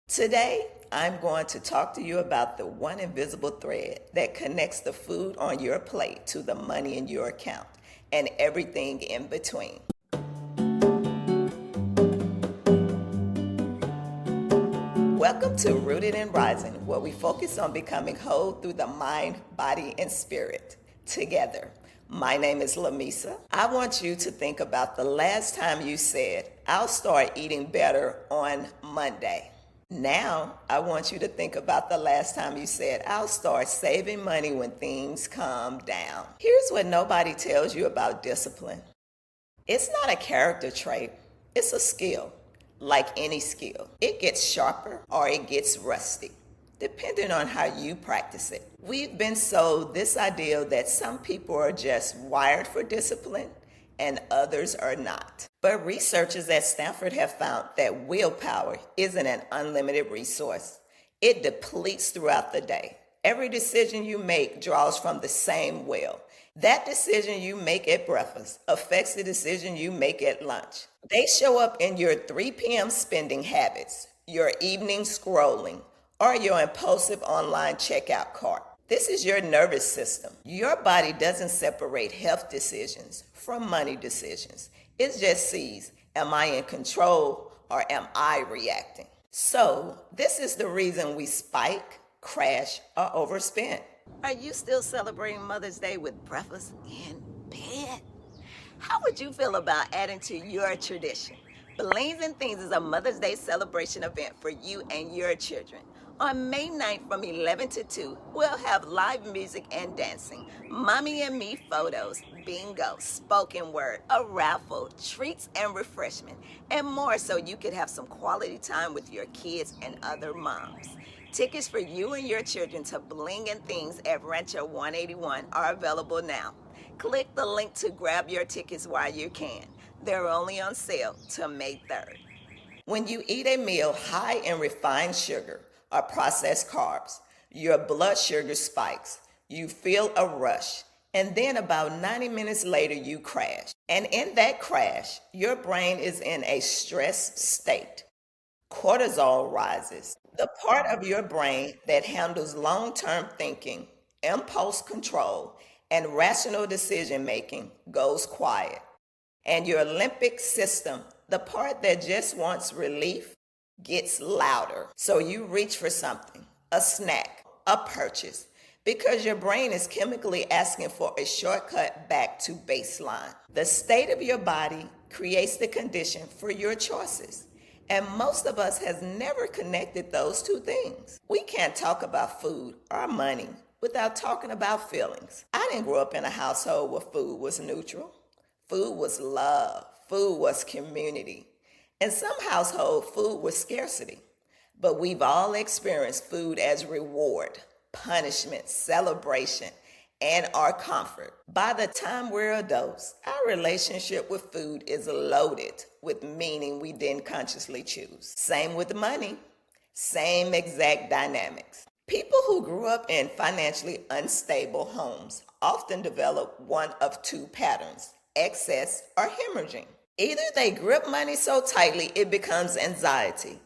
Today, I'm going to talk to you about the one invisible thread that connects the food on your plate to the money in your account and everything in between. Welcome to Rooted and Rising, where we focus on becoming whole through the mind, body, and spirit together. My name is Lamisa. I want you to think about the last time you said, I'll start eating better on Monday. Now, I want you to think about the last time you said, I'll start saving money when things calm down. Here's what nobody tells you about discipline. It's not a character trait, it's a skill. Like any skill, it gets sharper or it gets rusty, depending on how you practice it. We've been sold this idea that some people are just wired for discipline and others are not. But researchers at Stanford have found that willpower isn't an unlimited resource. It depletes throughout the day. Every decision you make draws from the same well. That decision you make at breakfast affects the decision you make at lunch. They show up in your 3 p.m. spending habits, your evening scrolling, or your impulsive online checkout cart. This is your nervous system. Your body doesn't separate health decisions from money decisions. It just sees, am I in control or am I reacting? So this is the reason we spike, crash, or overspend. Are you still celebrating Mother's Day with breakfast in bed? How would you feel about adding to your tradition? Blings and Things is a Mother's Day celebration event for you and your children. On May 9th from 11 to 2, we'll have live music and dancing, mommy and me photos, bingo, spoken word, a raffle, treats and refreshment, and more so you could have some quality time with your kids and other moms. Tickets for you and your children to Bling and Things at Rancho 181 are available now. Click the link to grab your tickets while you can. They're only on sale till May 3rd. When you eat a meal high in refined sugar or processed carbs, your blood sugar spikes, you feel a rush, and then about 90 minutes later you crash. And in that crash, your brain is in a stress state. Cortisol rises. The part of your brain that handles long-term thinking, impulse control, and rational decision making goes quiet. And your limbic system, the part that just wants relief, gets louder. So you reach for something, a snack, a purchase, because your brain is chemically asking for a shortcut back to baseline. The state of your body creates the condition for your choices. And most of us has never connected those two things. We can't talk about food or money without talking about feelings. I didn't grow up in a household where food was neutral. Food was love. Food was community. In some households, food was scarcity. But we've all experienced food as reward, punishment, celebration, and our comfort. By the time we're adults, our relationship with food is loaded with meaning we didn't consciously choose. Same with money, same exact dynamics. People who grew up in financially unstable homes often develop one of two patterns, excess or hemorrhaging. Either they grip money so tightly it becomes anxiety,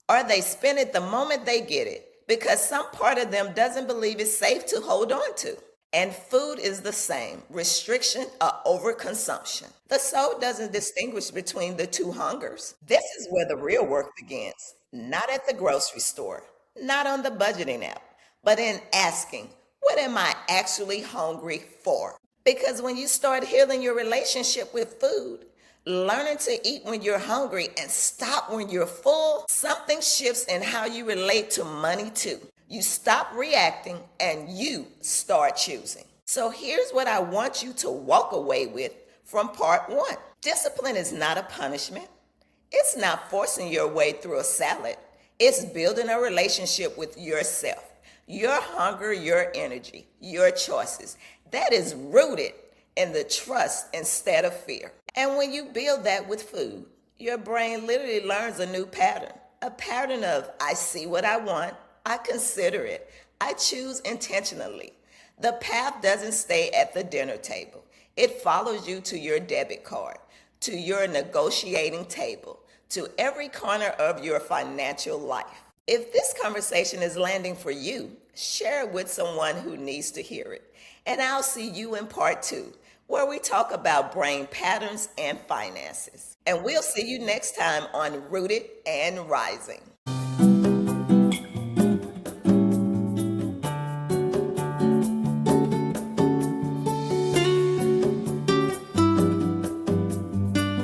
or they spend it the moment they get it because some part of them doesn't believe it's safe to hold on to. And food is the same, restriction or overconsumption. The soul doesn't distinguish between the two hungers. This is where the real work begins, not at the grocery store, not on the budgeting app, but in asking, what am I actually hungry for? Because when you start healing your relationship with food, learning to eat when you're hungry and stop when you're full, something shifts in how you relate to money too. You stop reacting and you start choosing. So here's what I want you to walk away with from part 1. Discipline is not a punishment. It's not forcing your way through a salad. It's building a relationship with yourself, your hunger, your energy, your choices. That is rooted in the trust instead of fear. And when you build that with food, your brain literally learns a new pattern, a pattern of I see what I want, I consider it, I choose intentionally. The path doesn't stay at the dinner table. It follows you to your debit card, to your negotiating table, to every corner of your financial life. If this conversation is landing for you, share it with someone who needs to hear it. And I'll see you in part two, where we talk about brain patterns and finances. And we'll see you next time on Rooted and Rising.